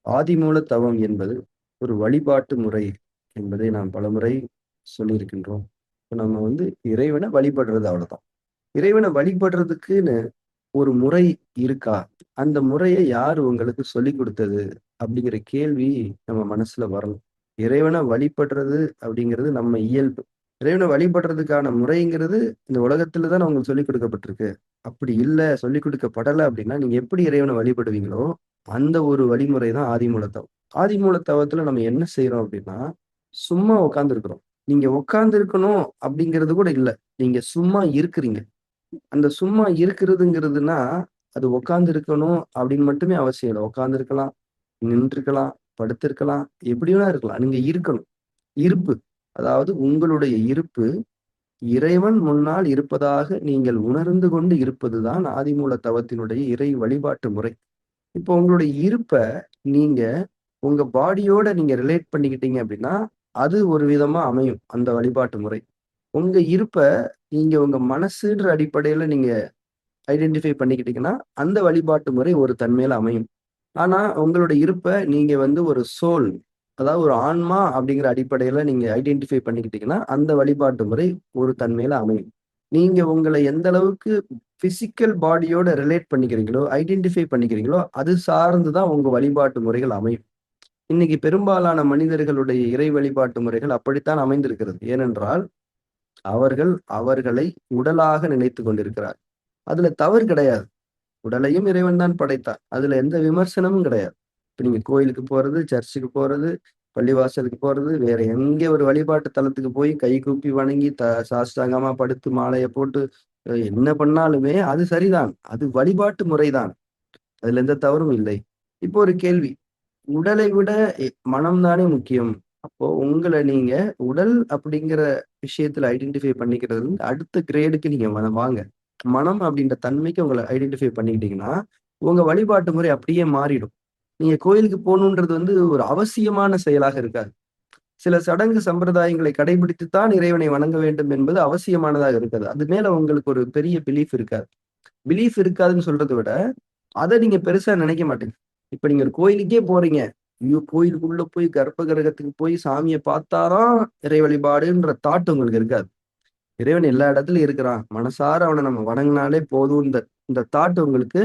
ஆதிமூல தவம் என்பது ஒரு வழிபாட்டு முறை என்பதை நாம் பலமுறை சொல்லியிருக்கின்றோம். இப்ப நம்ம இறைவனை வழிபடுறது அவ்வளவுதான். இறைவனை வழிபடுறதுக்குன்னு ஒரு முறை இருக்கா? அந்த முறைய யாரு உங்களுக்கு சொல்லிக் குடுத்தது? அப்படிங்கிற கேள்வி நம்ம மனசுல வரணும். இறைவன வழிபடுறது அப்படிங்கிறது நம்ம இயல்பு. இறைவன வழிபடுறதுக்கான முறைங்கிறது இந்த உலகத்துல தானே உங்களுக்கு சொல்லிக் கொடுக்கப்பட்டிருக்கு. அப்படி இல்ல, சொல்லிக் கொடுக்கப்படல அப்படின்னா, நீங்க எப்படி இறைவன வழிபடுவீங்களோ, அந்த ஒரு வழிமுறை தான் ஆதிமூலத்தவம். ஆதிமூலத்தவத்துல நம்ம என்ன செய்றோம் அப்படின்னா, சும்மா உட்கார்ந்திருக்கிறோம். நீங்க உட்கார்ந்திருக்கணும் அப்படிங்கிறது கூட இல்ல. நீங்க சும்மா இருக்கிறீங்க. அந்த சும்மா இருக்கிறதுங்கிறதுன்னா, அது உட்கார்ந்து இருக்கணும் அப்படின்னு மட்டுமே அவசியம் இல்ல. உட்கார்ந்து இருக்கலாம், நின்றுக்கலாம், படுத்திருக்கலாம், எப்படி வேணா இருக்கலாம். நீங்க இருக்கணும். இருப்பு. அதாவது உங்களுடைய இருப்பு இறைவன் முன்னால் இருப்பதாக நீங்கள் உணர்ந்து கொண்டு இருப்பதுதான் ஆதிமூல தவத்தினுடைய இறை வழிபாட்டு முறை. இப்போ உங்களுடைய இருப்ப நீங்க உங்க பாடியோட நீங்க ரிலேட் பண்ணிக்கிட்டீங்க அப்படின்னா, அது ஒரு விதமா அமையும். அந்த வழிபாட்டு முறை. உங்க இருப்ப நீங்க உங்க மனசுன்ற அடிப்படையில நீங்க ஐடென்டிஃபை பண்ணிக்கிட்டீங்கன்னா, அந்த வழிபாட்டு முறை ஒரு தன்மையில அமையும். ஆனா, உங்களோட இருப்ப நீங்க ஒரு சோல், அதாவது ஒரு ஆன்மா அப்படிங்கிற அடிப்படையில நீங்க ஐடென்டிஃபை பண்ணிக்கிட்டீங்கன்னா, அந்த வழிபாட்டு முறை ஒரு தன்மையில அமையும். நீங்க உங்கள எந்த அளவுக்கு பிசிக்கல் பாடியோட ரிலேட் பண்ணிக்கிறீங்களோ, ஐடென்டிஃபை பண்ணிக்கிறீங்களோ, அது சார்ந்து தான் உங்க வழிபாட்டு முறைகள் அமையும். இன்னைக்கு பெரும்பாலான மனிதர்களுடைய இறை வழிபாட்டு முறைகள் அப்படித்தான் அமைந்திருக்கிறது. ஏனென்றால், அவர்கள் அவர்களை உடலாக நினைத்துக் கொண்டிருக்கிறார். அதுல தவறு கிடையாது. உடலையும் இறைவன் தான் படைத்தார். அதுல எந்த விமர்சனமும் கிடையாது. இப்ப நீங்க கோயிலுக்கு போறது, சர்ச்சுக்கு போறது, பள்ளிவாசலுக்கு போறது, வேற எங்க ஒரு வழிபாட்டு தலத்துக்கு போய் கை கூப்பி வணங்கி சாஷ்டாங்கமா படுத்து மாலைய போட்டு என்ன பண்ணாலுமே அது சரிதான். அது வழிபாட்டு முறைதான். அதுல எந்த தவறும் இல்லை. இப்போ ஒரு கேள்வி. உடலை விட மனம் தானே முக்கியம். அப்போ உங்கள நீங்க உடல் அப்படிங்கிற விஷயத்துல ஐடென்டிஃபை பண்ணிக்கிறது அடுத்த கிரேடுக்கு நீங்க வாங்க. மனம் அப்படின்ற தன்மைக்கு உங்கள ஐடென்டிஃபை பண்ணிக்கிட்டீங்கன்னா, உங்க வழிபாட்டு முறை அப்படியே மாறிடும். நீங்க கோயிலுக்கு போகணுன்றது ஒரு அவசியமான செயலாக இருக்காது. சில சடங்கு சம்பிரதாயங்களை கடைபிடித்து தான் இறைவனை வணங்க வேண்டும் என்பது அவசியமானதாக இருக்காது. அது மேல உங்களுக்கு ஒரு பெரிய பிலீஃப் இருக்காது. பிலீஃப் இருக்காதுன்னு சொல்றத விட, அத நீங்க பெருசா நினைக்க மாட்டீங்க. இப்ப நீங்க ஒரு கோயிலுக்கே போறீங்க. ஐயோ! கோயிலுக்குள்ள போய் கர்ப்ப கிரகத்துக்கு போய் சாமிய பார்த்தா தான் இறை வழிபாடுன்ற தாட் உங்களுக்கு இருக்காது. இறைவன் எல்லா இடத்துலயும் இருக்கிறான். மனசார அவன நம்ம வணங்குனாலே போதும். இந்த இந்த தாட் உங்களுக்கு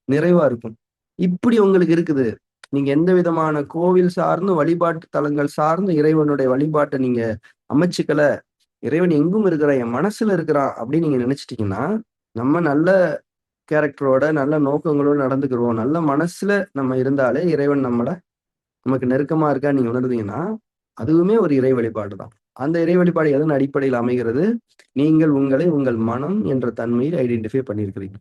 நிறைவா இருக்கும். இப்படி உங்களுக்கு இருக்குது. நீங்க எந்த விதமான கோவில் சார்ந்து, வழிபாட்டு தலங்கள் சார்ந்து இறைவனுடைய வழிபாட்ட நீங்க அமைச்சுக்கல. இறைவன் எங்கும் இருக்கிறான். என் மனசுல இருக்கிறான் அப்படின்னு நீங்க நினைச்சுட்டீங்கன்னா, நம்ம நல்ல கேரக்டரோட, நல்ல நோக்கங்களோட நடந்துக்கிறோம். நல்ல மனசுல நம்ம இருந்தாலே இறைவன் நமக்கு நெருக்கமா இருக்கான்னு நீங்க உணர்ந்தீங்கன்னா, அதுவுமே ஒரு இறை வழிபாடு தான். அந்த இறை வழிபாடு எதன் அடிப்படையில் அமைகிறது? நீங்கள் உங்களை உங்கள் மனம் என்ற தன்மையில் ஐடென்டிஃபை பண்ணியிருக்கிறீங்க.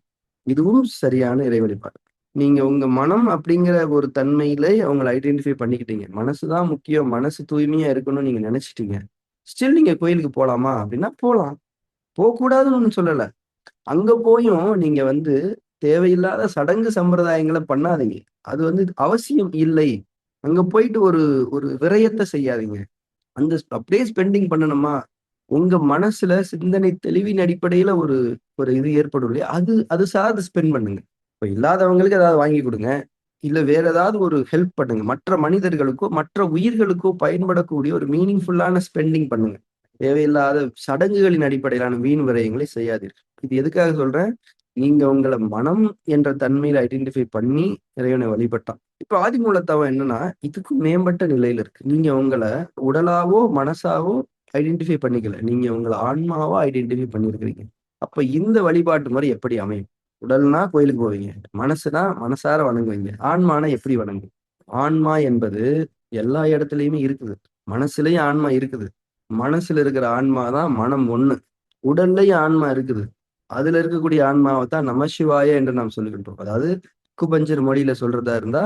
இதுவும் சரியான இறை வழிபாடு. நீங்க உங்க மனம் அப்படிங்கிற ஒரு தன்மையிலே உங்கள ஐடென்டிஃபை பண்ணிக்கிட்டீங்க. மனசு தான் முக்கியம். மனசு தூய்மையா இருக்கணும்னு நீங்க நெனச்சுட்டீங்க. ஸ்டில் நீங்க கோயிலுக்கு போலாமா? அப்படின்னா போலாம். போக்கூடாதுன்னு ஒண்ணும் சொல்லல. அங்க போயும் நீங்க தேவையில்லாத சடங்கு சம்பிரதாயங்கள பண்ணாதீங்க. அது அவசியம் இல்லை. அங்க போயிட்டு ஒரு ஒரு விரயத்த செய்யாதீங்க. அப்படியே ஸ்பெண்டிங் பண்ணணுமா? உங்க மனசுல சிந்தனை தெளிவின் அடிப்படையில ஒரு ஒரு இது ஏற்படும் இல்லையா? அது அது சார்ந்து ஸ்பெண்ட் பண்ணுங்க. இப்ப இல்லாதவங்களுக்கு ஏதாவது வாங்கி குடுங்க. இல்ல வேற ஏதாவது ஒரு ஹெல்ப் பண்ணுங்க. மற்ற மனிதர்களுக்கோ, மற்ற உயிர்களுக்கோ பயன்படக்கூடிய ஒரு மீனிங்ஃபுல்லான ஸ்பெண்டிங் பண்ணுங்க. தேவையில்லாத சடங்குகளின் அடிப்படையிலான வீண் விரயங்களை செய்யாதீர்கள். இது எதுக்காக சொல்றேன்? நீங்க உங்கள மனம் என்ற தன்மையில ஐடென்டிஃபை பண்ணி இறைவனை வழிபட்டா. இப்ப ஆதிமூலத்தவம் என்னன்னா, இதுக்கும் மேம்பட்ட நிலையில இருக்கு. நீங்க உங்கள உடலாவோ, மனசாவோ ஐடென்டிஃபை பண்ணிக்கல. நீங்க உங்கள ஆன்மாவா ஐடென்டிஃபை பண்ணியிருக்கிறீங்க. அப்ப இந்த வழிபாட்டு முறை எப்படி அமையும்? உடல்னா கோயிலுக்கு போவீங்க. மனசுனா மனசார வணங்குவீங்க. ஆன்மானா எப்படி வணங்கும்? ஆன்மா என்பது எல்லா இடத்துலயுமே இருக்குது. மனசுலயும் ஆன்மா இருக்குது. மனசுல இருக்கிற ஆன்மா தான் மனம் ஒண்ணு. உடல்லயும் ஆன்மா இருக்குது. அதுல இருக்கக்கூடிய ஆன்மாவ தான் நமசிவாய என்று நாம் சொல்லுகின்றோம். அதாவது அக்குபஞ்சர் மொழியில சொல்றதா இருந்தா,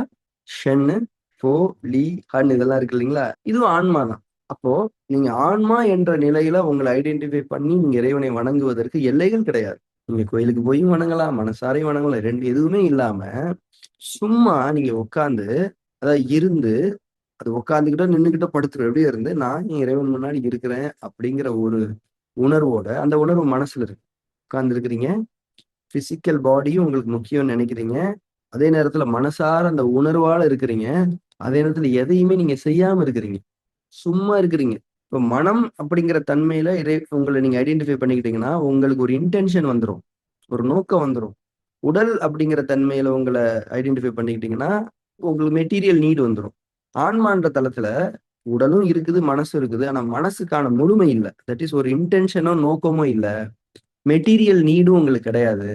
ஷென்னு, ஃபோ, லீ, ஹன் இதெல்லாம் இருக்கு இல்லைங்களா? இதுவும் ஆன்மா தான். அப்போ நீங்க ஆன்மா என்ற நிலையில உங்கள ஐடென்டிஃபை பண்ணி நீங்க இறைவனை வணங்குவதற்கு எல்லைகள் கிடையாது. நீங்க கோயிலுக்கு போயும் வணங்கலாம், மனசாரையும் வணங்கலாம். 2 எதுவுமே இல்லாம, சும்மா நீங்க உட்கார்ந்து, அதாவது இருந்து, அது உட்கார்ந்துகிட்டோ, நின்னுகிட்டோ, படுத்துக்கிட்டோ எப்படியோ இருந்து, நான் என் இறைவன் முன்னாடி இருக்கிறேன் அப்படிங்கிற ஒரு உணர்வோட, அந்த உணர்வு மனசுல இருக்கு. உட்கார்ந்திருக்கிறீங்க. பிசிக்கல் பாடியும் உங்களுக்கு முக்கியம்னு நினைக்கிறீங்க. அதே நேரத்துல மனசார அந்த உணர்வால இருக்கிறீங்க. அதே நேரத்துல எதையுமே நீங்க செய்யாம இருக்கிறீங்க, சும்மா இருக்கிறீங்க. இப்ப மனம் அப்படிங்கிற தன்மையில உங்களை நீங்க ஐடென்டிஃபை பண்ணிக்கிட்டீங்கன்னா உங்களுக்கு ஒரு இன்டென்ஷன் வந்துரும், ஒரு நோக்கம் வந்துரும். உடல் அப்படிங்கிற தன்மையில உங்களை ஐடென்டிஃபை பண்ணிக்கிட்டீங்கன்னா உங்களுக்கு மெட்டீரியல் நீடு வந்துடும். ஆன்மான்ற தளத்துல உடலும் இருக்குது, மனசும் இருக்குது. ஆனா மனசுக்கான முழுமை இல்லை. தட் இஸ் ஒரு இன்டென்ஷனோ நோக்கமோ இல்லை, மெட்டீரியல் நீடும் உங்களுக்கு கிடையாது.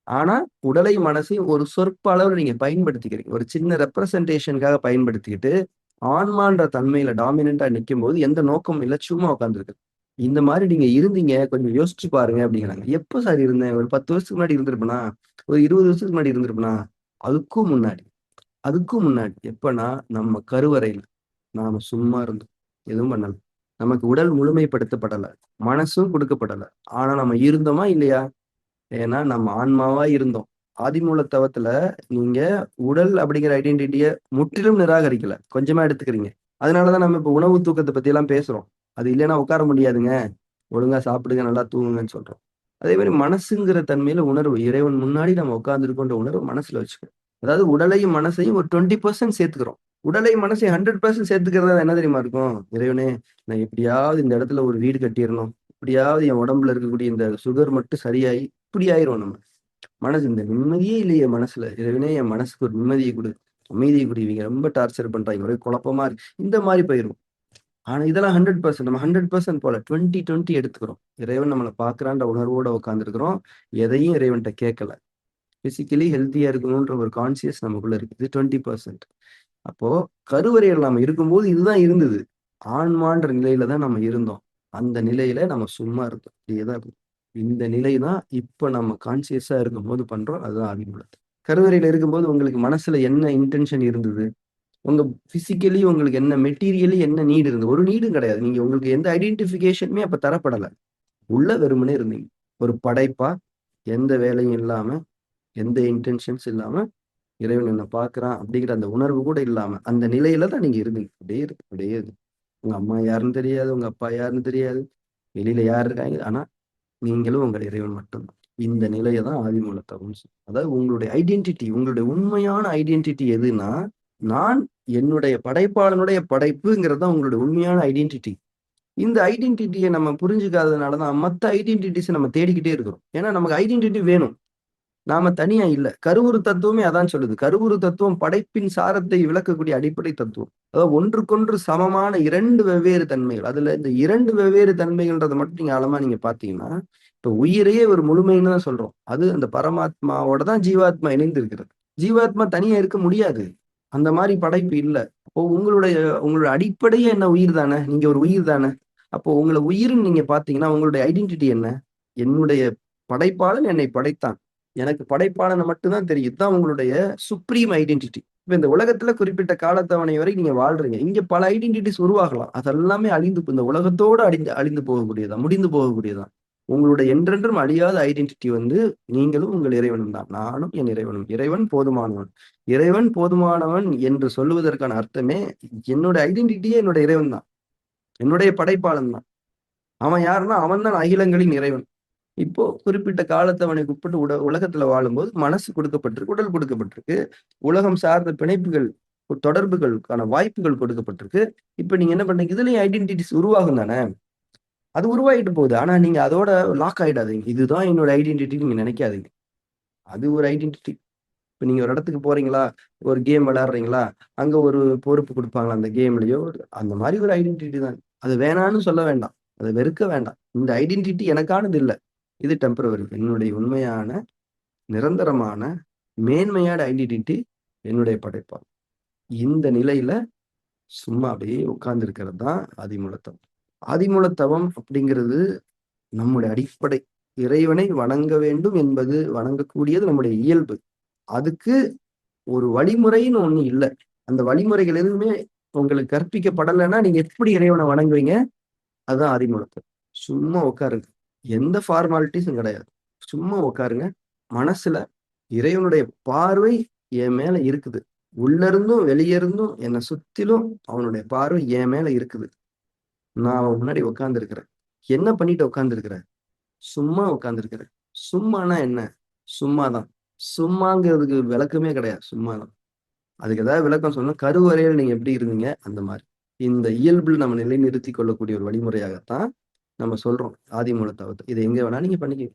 ஆனா உடலை மனசையும் ஒரு சொற்ப அளவுல நீங்க பயன்படுத்திக்கிறீங்க, ஒரு சின்ன ரெப்ரசன்டேஷனுக்காக பயன்படுத்திக்கிட்டு ஆன்மான்ற தன்மையில டாமினண்டா நிற்கும் போது எந்த நோக்கமும் இல்லை, சும்மா உட்காந்துருக்கு. இந்த மாதிரி நீங்க இருந்தீங்க, கொஞ்சம் யோசிச்சு பாருங்க அப்படிங்கிறாங்க. எப்ப சார் இருந்தேன்? ஒரு 10 வருஷத்துக்கு முன்னாடி இருந்திருப்பேனா? ஒரு 20 வருஷத்துக்கு முன்னாடி இருந்திருப்பேனா? அதுக்கும் முன்னாடி, அதுக்கும் முன்னாடி எப்பனா நம்ம கருவறையில் நாம சும்மா இருந்தோம், எதுவும் பண்ணல. நமக்கு உடல் முழுமைப்படுத்தப்படல, மனசும் கொடுக்கப்படல. ஆனா நம்ம இருந்தோமா இல்லையா? ஏன்னா நம்ம ஆன்மாவா இருந்தோம். ஆதிமூல தவத்துல நீங்க உடல் அப்படிங்கிற ஐடென்டிட்டிய முற்றிலும் நிராகரிக்கல, கொஞ்சமா எடுத்துக்கிறீங்க. அதனாலதான் நம்ம இப்ப உணவு தூக்கத்தை பத்தி எல்லாம் பேசுறோம். அது இல்லைன்னா உட்கார முடியாதுங்க, ஒழுங்கா சாப்பிடுங்க, நல்லா தூங்குங்கன்னு சொல்றோம். அதே மாதிரி மனசுங்கிற தன்மையில உணர்வு, இறைவன் முன்னாடி நம்ம உட்கார்ந்துருக்கோன்ற உணர்வு மனசுல வச்சுக்கணும். அதாவது உடலையும் மனசையும் ஒரு 20% சேர்த்துக்கிறோம். உடலை மனசை 100% சேர்த்துக்கிறதா என்ன தெரியுமா இருக்கும்? இறைவனே, நான் எப்படியாவது இந்த இடத்துல ஒரு வீடு கட்டிடணும், எப்படியாவது என் உடம்புல இருக்கக்கூடிய இந்த சுகர் மட்டும் சரியாயி இப்படி ஆயிரும் நம்ம மனசு. இந்த நிம்மதியே இல்லையே மனசுல, இறைவனே என் மனசுக்கு ஒரு நிம்மதியை கொடு, அமைதியை கொடு, இவங்க ரொம்ப டார்ச்சர் பண்றாங்க, ஒரே குழப்பமா இருக்கு, இந்த மாதிரி போயிரும். ஆனா இதெல்லாம் 100%, நம்ம 100% போல 20-20 எடுத்துக்கிறோம். இறைவன் நம்மளை பாக்குறான்ற உணர்வோட உட்காந்துருக்கிறோம். எதையும் இறைவன்கிட்ட கேட்கல. பிசிக்கலி ஹெல்த்தியா இருக்கணும்ன்ற ஒரு கான்சியஸ் நமக்குள்ள இருக்கு. இது 20%. அப்போ கருவறையில் நாம இருக்கும்போது இதுதான் இருந்தது. ஆன்மான்ற நிலையில தான் நம்ம இருந்தோம். அந்த நிலையில நம்ம சும்மா இருந்தோம், இப்படியேதான் இருக்கும். இந்த நிலை தான் இப்ப நம்ம கான்சியஸா இருக்கும்போது பண்றோம். அதுதான் ஆதிமூலத்தை. கருவறையில இருக்கும்போது உங்களுக்கு மனசுல என்ன இன்டென்ஷன் இருந்தது? உங்க பிசிக்கலி உங்களுக்கு என்ன, மெட்டீரியலி என்ன நீடு இருந்தது? ஒரு நீடும் கிடையாது. நீங்க உங்களுக்கு எந்த ஐடென்டிபிகேஷனுமே அப்ப தரப்படல. உள்ள வெறுமனே இருந்தீங்க. ஒரு படைப்பா, எந்த வேலையும் இல்லாம, எந்த இன்டென்ஷன்ஸ் இல்லாம, இறைவன் என்ன பார்க்கிறான் அப்படிங்கிற அந்த உணர்வு கூட இல்லாம, அந்த நிலையில தான் நீங்க இருந்தீங்க. அப்படியே இருக்கு, அப்படியே இருக்கு. உங்க அம்மா யாருன்னு தெரியாது, உங்க அப்பா யாருன்னு தெரியாது, வெளியில யார் இருக்காங்க. ஆனா நீங்களும் உங்கள் இறைவன் மட்டும்தான். இந்த நிலையை தான் ஆதிமூலத்தவம். அதாவது உங்களுடைய ஐடென்டிட்டி, உங்களுடைய உண்மையான ஐடென்டிட்டி எதுன்னா, நான் என்னுடைய படைப்பாளனுடைய படைப்புங்கிறது தான் உங்களுடைய உண்மையான ஐடென்டிட்டி. இந்த ஐடென்டிட்டியை நம்ம புரிஞ்சுக்காததுனாலதான் மற்ற ஐடென்டிட்டிஸ் நம்ம தேடிக்கிட்டே இருக்கிறோம். ஏன்னா நமக்கு ஐடென்டிட்டி வேணும், நாம தனியா இல்ல. கருவுரு தத்துவமே அதான் சொல்லுது. கருவுரு தத்துவம் படைப்பின் சாரத்தை விளக்கக்கூடிய அடிப்படை தத்துவம். அதாவது ஒன்றுக்கொன்று சமமான இரண்டு வெவ்வேறு தன்மைகள். அதுல இந்த இரண்டு வெவ்வேறு தன்மைகள்ன்றதை மட்டும் நீங்க ஆழமா நீங்க பாத்தீங்கன்னா, இப்ப உயிரையே ஒரு முழுமைன்னு தான் சொல்றோம். அது அந்த பரமாத்மாவோட தான் ஜீவாத்மா இணைந்து இருக்கிறது. ஜீவாத்மா தனியா இருக்க முடியாது, அந்த மாதிரி படைப்பு இல்ல. அப்போ உங்களுடைய அடிப்படையே என்ன? உயிர் தானே, நீங்க ஒரு உயிர் தானே. அப்போ உங்களை உயிர்ன்னு நீங்க பாத்தீங்கன்னா உங்களுடைய ஐடென்டிட்டி என்ன? என்னுடைய படைப்பாளன் என்னை படைத்தான், எனக்கு படைப்பாளனை மட்டும்தான் தெரியும். இதுதான் உங்களுடைய சுப்ரீம் ஐடென்டிட்டி. இப்ப இந்த உலகத்துல குறிப்பிட்ட காலத்தவணை வரை நீங்க வாழ்றீங்க. இங்க பல ஐடென்டிட்டிஸ் உருவாகலாம். அதெல்லாமே இந்த உலகத்தோடு அழிந்து அழிந்து போகக்கூடியதான், முடிந்து போகக்கூடியதான். உங்களுடைய என்றென்றும் அழியாத ஐடென்டிட்டி வந்து நீங்களும் உங்கள் இறைவனும் தான். நானும் என் இறைவனும். இறைவன் போதுமானவன். இறைவன் போதுமானவன் என்று சொல்லுவதற்கான அர்த்தமே, என்னோட ஐடென்டிட்டியே என்னோட இறைவன் தான், என்னுடைய படைப்பாளன் தான். அவன் யாருன்னா அவன் தான் அகிலங்களின் இறைவன். இப்போ குறிப்பிட்ட காலத்தவணைக்கு உட்பட்டு உலகத்துல வாழும்போது மனசு கொடுக்கப்பட்டிருக்கு, உடல் கொடுக்கப்பட்டிருக்கு, உலகம் சார்ந்த பிணைப்புகள், தொடர்புகளுக்கான வாய்ப்புகள் கொடுக்கப்பட்டிருக்கு. இப்ப நீங்க என்ன பண்றீங்க? இதுலயும் ஐடென்டிட்டிஸ் உருவாகும் தானே. அது உருவாகிட்டு போகுது. ஆனா நீங்க அதோட லாக் ஆயிடாதீங்க. இதுதான் என்னோட ஐடென்டிட்டி நீங்க நினைக்காதீங்க. அது ஒரு ஐடென்டிட்டி. இப்ப நீங்க ஒரு இடத்துக்கு போறீங்களா, ஒரு கேம் விளையாடுறீங்களா, அங்க ஒரு பொறுப்பு கொடுப்பாங்களா அந்த கேம்லயோ, அந்த மாதிரி ஒரு ஐடென்டிட்டி தான். அது வேணான்னு சொல்ல வேண்டாம், அதை வெறுக்க வேண்டாம். இந்த ஐடென்டிட்டி எனக்கானது இல்லை, இது டெம்பரவரி. என்னுடைய உண்மையான, நிரந்தரமான, மேன்மையான ஐடென்டிட்டி என்னுடைய படைப்பால். இந்த நிலையில சும்மா அப்படியே உட்கார்ந்து இருக்கிறது தான் ஆதிமூலத்தவம். ஆதிமூலத்தவம் அப்படிங்கிறது நம்முடைய அடிப்படை. இறைவனை வணங்க வேண்டும் என்பது, வணங்கக்கூடியது நம்முடைய இயல்பு. அதுக்கு ஒரு வழிமுறைன்னு ஒண்ணு இல்லை. அந்த வழிமுறைகள் எதுவுமே உங்களுக்கு கற்பிக்கப்படலைன்னா நீங்க எப்படி இறைவனை வணங்குவீங்க? அதுதான் ஆதிமூலத்தவம். சும்மா உட்காருங்க, எந்த ஃபார்மாலிட்டிஸும் கிடையாது. சும்மா உட்காருங்க. மனசுல இறைவனுடைய பார்வை என் மேல இருக்குது. உள்ள இருந்தும் வெளியே இருந்தும் என்னை சுத்திலும் அவனுடைய பார்வை என் மேல இருக்குது. நான் அவன் முன்னாடி உட்கார்ந்து இருக்கிறேன். என்ன பண்ணிட்டு உட்கார்ந்து இருக்கிறேன்? சும்மா உட்கார்ந்து இருக்கிறேன். சும்மானா என்ன? சும்மாதான். சும்மாங்கிறதுக்கு விளக்கமே கிடையாது. சும்மாதான். அதுக்கு ஏதாவது விளக்கம் சொன்னா, கருவறையில நீங்க எப்படி இருந்தீங்க அந்த மாதிரி. இந்த இயல்பில் நம்ம நிலைநிறுத்திக் கொள்ளக்கூடிய ஒரு வழிமுறையாகத்தான் நம்ம சொல்றோம் ஆதிமூல தவத்தை. இதை எங்க வேணா நீங்க பண்ணிக்க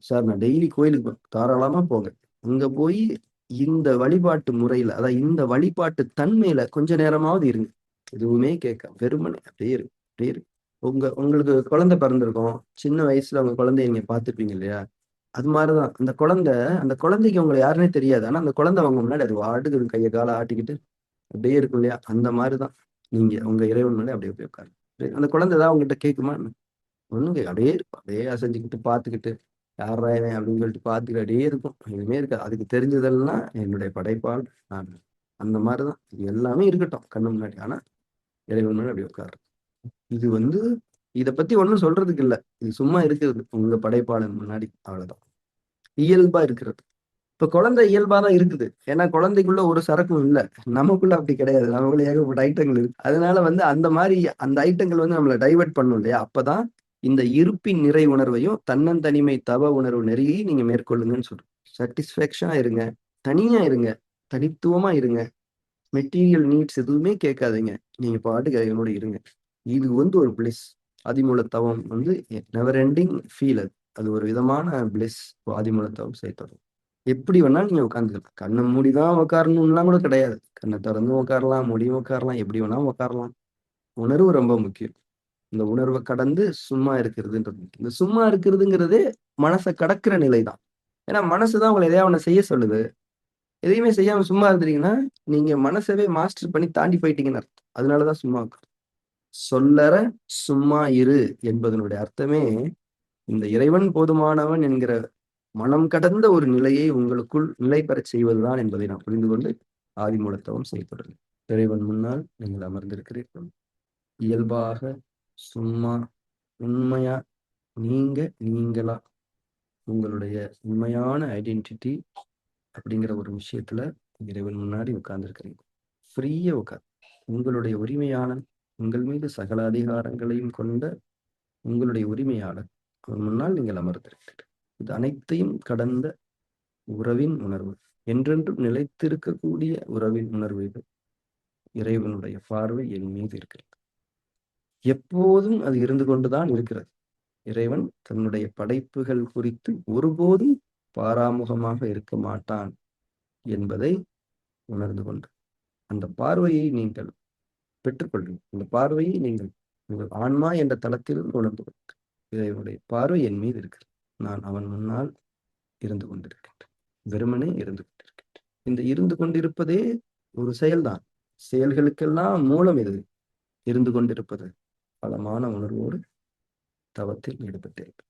சார். நான் டெய்லி கோயிலுக்கு தாராளமா போங்க. அங்க போய் இந்த வழிபாட்டு முறையில, அதாவது இந்த வழிபாட்டு தன்மையில கொஞ்ச நேரமாவது இருங்க. எதுவுமே கேட்க வெறுமனே அப்படியே இருக்கு, அப்படியே இருக்கு. உங்களுக்கு குழந்தை பிறந்திருக்கும். சின்ன வயசுல உங்க குழந்தைய நீங்க பார்த்துருப்பீங்க இல்லையா? அது மாதிரிதான் அந்த குழந்தைக்கு உங்களை யாருன்னே தெரியாது. ஆனா அந்த குழந்தை அவங்க முன்னாடி அது வாட்டுக்கு கையை காலை ஆட்டிக்கிட்டு அப்படியே இருக்கும் இல்லையா? அந்த மாதிரிதான் நீங்க உங்க இறைவன் முன்னாடி அப்படியே போய் உட்காரு. அந்த குழந்தை ஏதாவது உங்ககிட்ட கேட்குமா? ஒண்ணும் அப்படியே இருக்கும். அப்படியே அசைஞ்சுக்கிட்டு பார்த்துக்கிட்டு, யாரா இவன் அப்படின்னு சொல்லிட்டு பார்த்துக்கிட்டு அப்படியே இருக்கும். எதுவுமே இருக்காது. அதுக்கு தெரிஞ்சதெல்லாம் என்னுடைய படைப்பால் நான். அந்த மாதிரிதான் இது எல்லாமே இருக்கட்டும் கண்ணு முன்னாடி. ஆனா இறைவன் முன்னாடி அப்படி உட்காரு. இது இதை பத்தி ஒண்ணும் சொல்றதுக்கு இல்ல. இது சும்மா இருக்கிறது உங்க படைப்பாளன் முன்னாடி, அவ்வளவுதான். இயல்பா இருக்கிறது. இப்ப குழந்தை இயல்பா தான் இருக்குது. ஏன்னா குழந்தைக்குள்ள ஒரு சரக்கும் இல்ல. நமக்குள்ள அப்படி கிடையாது. நமக்குள்ள ஏகப்பட்ட ஐட்டங்கள் இருக்கு. அதனால அந்த மாதிரி அந்த ஐட்டங்கள் நம்மளை டைவர்ட் பண்ணும் இல்லையா? அப்பதான் இந்த இருப்பின் நிறை உணர்வையும் தன்னந்தனிமை தவ உணர்வு நெறியை நீங்க மேற்கொள்ளுங்கன்னு சொல்றோம். சாட்டிஸ்பேக்ஷனா இருங்க, தனியா இருங்க, தனித்துவமா இருங்க. மெட்டீரியல் நீட்ஸ் எதுவுமே கேட்காதீங்க. நீங்க பாட்டுக்கு இறைவனோட இருங்க. இது ஒரு பிளிஸ். ஆதிமூல தவம் நெவர் எண்டிங் ஃபீல். அது அது ஒரு விதமான பிளிஸ். ஆதிமூல தவம் செய்யப்படும். எப்படி வேணாலும் நீங்க உட்காந்துக்கலாம். கண்ணை மூடிதான் உட்காரணும்லாம் கூட கிடையாது. கண்ணை திறந்து உட்காரலாம், மூடியும் உட்காரலாம், எப்படி வேணாலும் உட்காரலாம். உணர்வு ரொம்ப முக்கியம். இந்த உணர்வை கடந்து சும்மா இருக்கிறதுன்றது முக்கியம். இந்த சும்மா இருக்கிறதுங்கிறதே மனசை கடக்கிற நிலை தான். ஏன்னா மனசுதான் உங்களை எதையா ஒண்ணு செய்ய சொல்லுது. எதையுமே செய்யாம சும்மா இருந்தீங்கன்னா நீங்க மனசவே மாஸ்டர் பண்ணி தாண்டி போயிட்டீங்கன்னு அர்த்தம். அதனாலதான் சும்மா உட்காரு. சொல்லற சும்மா இரு என்பதனுடைய அர்த்தமே இந்த இறைவன் போதுமானவன் என்கிற மனம் கடந்த ஒரு நிலையை உங்களுக்குள் நிலை பெறச் செய்வதுதான் என்பதை நான் புரிந்து கொண்டு ஆதிமூலத்தவம் செய்யப்படுது. இறைவன் முன்னால் நீங்கள் அமர்ந்திருக்கிறீர்கள். இயல்பாக சும்மா உண்மையா நீங்களா உங்களுடைய உண்மையான ஐடென்டிட்டி அப்படிங்கிற ஒரு விஷயத்துல இறைவன் முன்னாடி உட்கார்ந்துருக்கிறீங்க. ஃப்ரீயா உட்கார். உங்களுடைய உரிமையாளன், உங்கள் மீது சகல அதிகாரங்களையும் கொண்ட உங்களுடைய உரிமையாளர் அவன் முன்னால் நீங்கள் அமர்ந்திருக்கிறீர்கள். இது அனைத்தையும் கடந்த உறவின் உணர்வு, என்றென்றும் நிலைத்திருக்கக்கூடிய உறவின் உணர்வு. இது இறைவனுடைய பார்வை என் மீது இருக்கிறது. எப்போதும் அது இருந்து கொண்டுதான் இருக்கிறது. இறைவன் தன்னுடைய படைப்புகள் குறித்து ஒருபோதும் பாராமுகமாக இருக்க மாட்டான் என்பதை உணர்ந்து கொண்டு அந்த பார்வையை நீங்கள் பெற்றுக்கொள்ளுங்கள். அந்த பார்வையை நீங்கள் உங்கள் ஆன்மா என்ற தளத்தில் உணர்ந்து கொள்ளுங்கள். இறைவனுடைய பார்வை என் மீது இருக்கிறது. நான் அவன் முன்னால் இருந்து கொண்டிருக்கின்றேன். வெறுமனே இருந்து கொண்டிருக்கின்றேன். இந்த இருந்து கொண்டிருப்பதே ஒரு செயல்தான். செயல்களுக்கெல்லாம் மூலம் இது. இருந்து கொண்டிருப்பது பலமான உணர்வோடு தவத்தில் ஈடுபட்டிருப்பது.